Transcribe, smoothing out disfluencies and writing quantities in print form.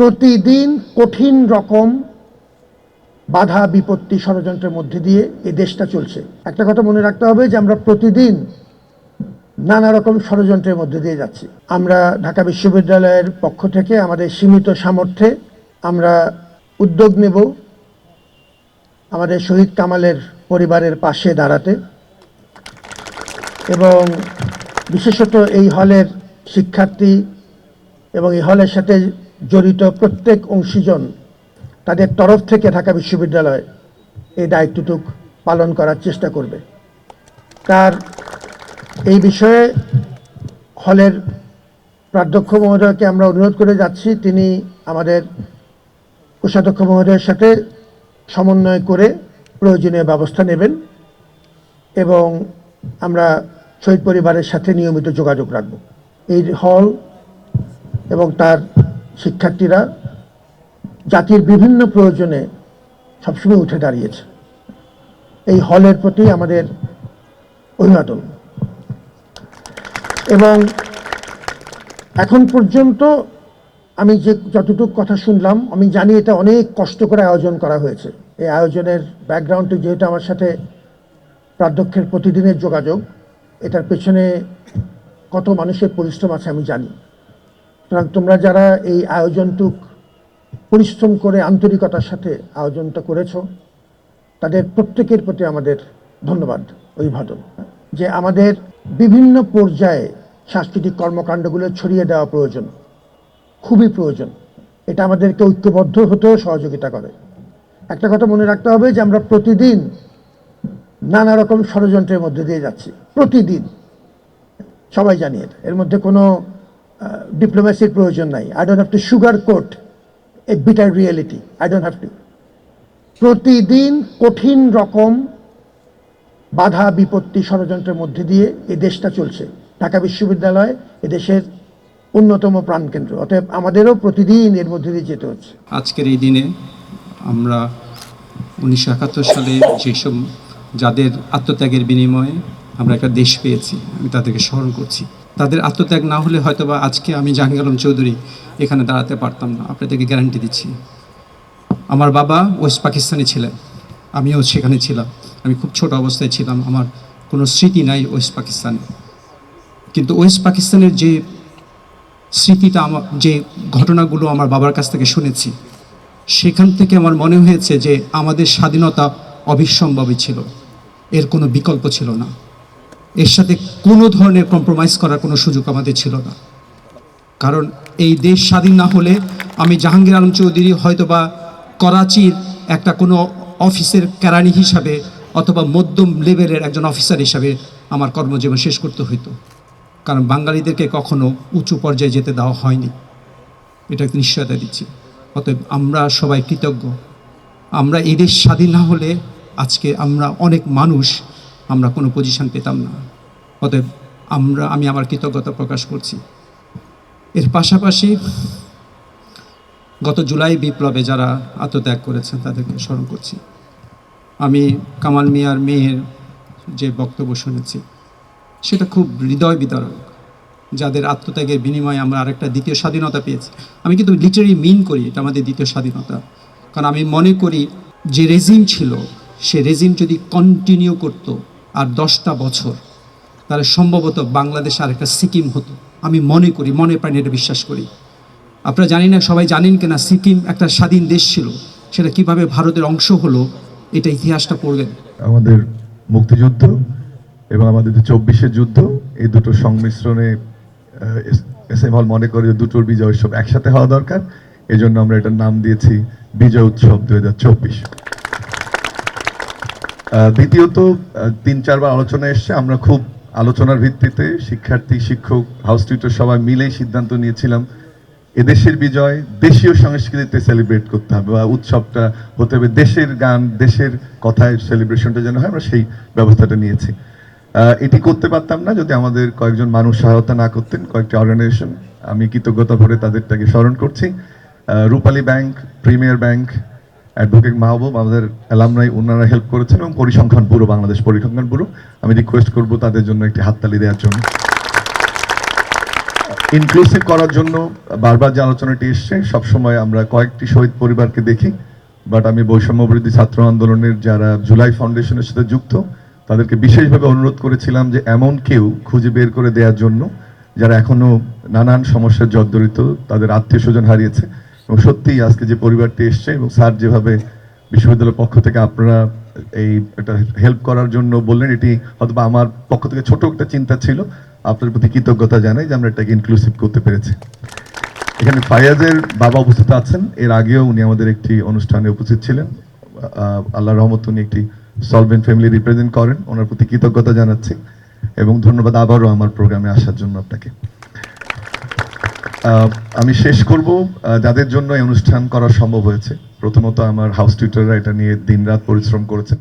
প্রতিদিন কঠিন রকম বাধা বিপত্তি ষড়যন্ত্রের মধ্যে দিয়ে এই দেশটা চলছে। একটা কথা মনে রাখতে হবে যে আমরা প্রতিদিন নানা রকম ষড়যন্ত্রের মধ্যে দিয়ে যাচ্ছি। আমরা ঢাকা বিশ্ববিদ্যালয়ের পক্ষ থেকে আমাদের সীমিত সামর্থ্যে আমরা উদ্যোগ নেব আমাদের শহীদ কামালের পরিবারের পাশে দাঁড়াতে, এবং বিশেষত এই হলের শিক্ষার্থী এবং এই হলের সাথে জড়িত প্রত্যেক অংশীজন তাদের তরফ থেকে ঢাকা বিশ্ববিদ্যালয় এই দায়িত্বটুক পালন করার চেষ্টা করবে। তার এই বিষয়ে হলের প্রাধ্যক্ষ মহোদয়কে আমরা অনুরোধ করে যাচ্ছি, তিনি আমাদের কোষাধ্যক্ষ মহোদয়ের সাথে সমন্বয় করে প্রয়োজনীয় ব্যবস্থা নেবেন এবং আমরা শহীদ পরিবারের সাথে নিয়মিত যোগাযোগ রাখব। এই হল এবং তার শিক্ষার্থীরা জাতির বিভিন্ন প্রয়োজনে সবসময় উঠে দাঁড়িয়েছে। এই হলের প্রতি আমাদের অভিবাদন। এবং এখন পর্যন্ত আমি যতটুকু কথা শুনলাম, আমি জানি এটা অনেক কষ্ট করে আয়োজন করা হয়েছে। এই আয়োজনের ব্যাকগ্রাউন্ডে যেহেতু আমার সাথে প্রাধ্যক্ষের প্রতিদিনের যোগাযোগ, এটার পেছনে কত মানুষের পরিশ্রম আছে আমি জানি। সুতরাং তোমরা যারা এই আয়োজনটুক পরিশ্রম করে আন্তরিকতার সাথে আয়োজনটা করেছ, তাদের প্রত্যেকের প্রতি আমাদের ধন্যবাদ, অভিবাদন। যে আমাদের বিভিন্ন পর্যায়ে সাংস্কৃতিক কর্মকাণ্ডগুলো ছড়িয়ে দেওয়া প্রয়োজন, খুবই প্রয়োজন। এটা আমাদেরকে ঐক্যবদ্ধ হতেও সহযোগিতা করে। একটা কথা মনে রাখতে হবে যে আমরা প্রতিদিন নানা রকম ষড়যন্ত্রের মধ্যে দিয়ে যাচ্ছি, প্রতিদিন। সবাই জানি এটা, এর মধ্যে কোনো ডিপ্লোম্যাসির প্রয়োজন নাই। I don't have to sugar coat a bitter reality, I don't have to. প্রতিদিন কঠিন রকম বাধা বিপত্তি ষড়যন্ত্রের মধ্যে দিয়ে এই দেশটা চলছে। ঢাকা বিশ্ববিদ্যালয় এদেশের অন্যতম প্রাণকেন্দ্র, অতএব আমাদেরও প্রতিদিন এর মধ্যে দিয়ে যেতে হচ্ছে। আজকের এই দিনে আমরা 1971 সালে যেসব যাদের আত্মত্যাগের বিনিময়ে আমরা একটা দেশ পেয়েছি, আমি তাদেরকে স্মরণ করছি। তাদের আত্মত্যাগ না হলে হয়তোবা আজকে আমি জাহাঙ্গীর আলম চৌধুরী এখানে দাঁড়াতে পারতাম না, আপনাদেরকে গ্যারান্টি দিচ্ছি। আমার বাবা ওয়েস্ট পাকিস্তানে ছিলেন, আমিও সেখানে ছিলাম। আমি খুব ছোট অবস্থায় ছিলাম, আমার কোনো স্মৃতি নাই ওয়েস্ট পাকিস্তানে। কিন্তু ওয়েস্ট পাকিস্তানের যে স্মৃতিটা, আমার যে ঘটনাগুলো আমার বাবার কাছ থেকে শুনেছি, সেখান থেকে আমার মনে হয়েছে যে আমাদের স্বাধীনতা অবিসম্ভাবী ছিল, এর কোনো বিকল্প ছিল না। এর সাথে কোনো ধরনের কম্প্রোমাইজ করার কোনো সুযোগ আমাদের ছিল না। কারণ এই দেশ স্বাধীন না হলে আমি জাহাঙ্গীর আলম চৌধুরী হয়তোবা করাচির একটা কোনো অফিসের কেরানি হিসাবে অথবা মধ্যম লেভেলের একজন অফিসার হিসাবে আমার কর্মজীবন শেষ করতে হইতো। কারণ বাঙালিদেরকে কখনো উঁচু পর্যায়ে যেতে দেওয়া হয়নি, এটা নিশ্চয়তা দিচ্ছি। অতএব আমরা সবাই কৃতজ্ঞ। আমরা এই দেশ স্বাধীন না হলে আজকে আমরা অনেক মানুষ আমরা কোনো পজিশন পেতাম না। অতএব আমি আমার কৃতজ্ঞতা প্রকাশ করছি। এর পাশাপাশি গত জুলাই বিপ্লবে যারা আত্মত্যাগ করেছেন তাদেরকে স্মরণ করছি। আমি কামাল মিয়ার মেয়ের যে বক্তব্য শুনেছি, সেটা খুব হৃদয় বিদারক। যাদের আত্মত্যাগের বিনিময়ে আমরা আরেকটা দ্বিতীয় স্বাধীনতা পেয়েছি। আমি কিন্তু লিটারালি মিন করি এটা আমাদের দ্বিতীয় স্বাধীনতা। কারণ আমি মনে করি যে রেজিম ছিল, সে রেজিম যদি কন্টিনিউ করতো আর 10টা বছর, তাহলে সম্ভবত বাংলাদেশ আরেকটা সিকিম হতো। আমি মনে করি, মনে প্রাণে এটা বিশ্বাস করি। আপনারা জানি না, সবাই জানেন কিনা, সিকিম একটা স্বাধীন দেশ ছিল, সেটা কিভাবে ভারতের অংশ হলো, এটা ইতিহাসটা পড়বেন। আমাদের মুক্তিযুদ্ধ এবং আমাদের 24-এর যুদ্ধ, এই দুটো সংমিশ্রণে এস এম হল মনে করে দুটোর বিজয় উৎসব একসাথে হওয়া দরকার। এই জন্য আমরা এটার নাম দিয়েছি বিজয় উৎসব 2024। দ্বিতীয়ত 3-4 বার আলোচনা এসছে, আমরা খুব আলোচনার ভিত্তিতে শিক্ষার্থী, শিক্ষক, হাউস টিউটর সবাই মিলেই সিদ্ধান্ত নিয়েছিলাম এদেশের বিজয় দেশীয় সংস্কৃতিতে সেলিব্রেট করতে হবে, বা উৎসবটা হতে হবে দেশের গান, দেশের কথায় সেলিব্রেশনটা যেন হয়। আমরা সেই ব্যবস্থাটা নিয়েছি। এটি করতে পারতাম না যদি আমাদের কয়েকজন মানুষ সহায়তা না করতেন, কয়েকটি অর্গানাইজেশন। আমি কৃতজ্ঞতা ভরে তাদেরটাকে স্মরণ করছি। রূপালী ব্যাংক, প্রিমিয়ার ব্যাংক, অ্যাডভোকেট মাহবুব, আমাদের অ্যালামনাই, ওনারা হেল্প করেছেন, এবং পরিসংখ্যান ব্যুরো, বাংলাদেশ পরিসংখ্যান ব্যুরো। আমি রিকোয়েস্ট করবো তাদের জন্য একটি হাততালি দেওয়ার জন্য। ইনক্লুসিভ করার জন্য বারবার যে আলোচনাটি এসছে, সবসময় আমরা কয়েকটি শহীদ পরিবারকে দেখি, বাট আমি বৈষম্য বিরোধী ছাত্র আন্দোলনের যারা জুলাই ফাউন্ডেশনের সাথে যুক্ত তাদেরকে বিশেষভাবে অনুরোধ করেছিলাম যে এমন কেউ খুঁজে বের করে দেওয়ার জন্য যারা এখনো নানান সমস্যার জর্জরিত, তাদের আত্মীয় স্বজন হারিয়েছে। এবং সত্যিই আজকে যে পরিবারটি এসছে এবং স্যার যেভাবে বিশ্ববিদ্যালয়ের পক্ষ থেকে আপনারা এই একটা হেল্প করার জন্য বললেন, এটি হয়তো আমার পক্ষ থেকে ছোট একটা চিন্তা ছিল, আপনার প্রতি কৃতজ্ঞতা জানাই যে আমরা এটাকে ইনক্লুসিভ করতে পেরেছি। এখানে ফায়াজের বাবা উপস্থিত আছেন, এর আগেও উনি আমাদের একটি অনুষ্ঠানে উপস্থিত ছিলেন। আল্লাহ রহমত উনি একটি সলভেন্ট ফ্যামিলি রিপ্রেজেন্ট করেন, ওনার প্রতি কৃতজ্ঞতা জানাচ্ছি এবং ধন্যবাদ আবারও আমার প্রোগ্রামে আসার জন্য আপনাকে। আমি শেষ করব যাদের জন্য এই অনুষ্ঠান করা সম্ভব হয়েছে। প্রথমত আমার হাউস টিউটররা এটা নিয়ে দিনরাত পরিশ্রম করেছেন।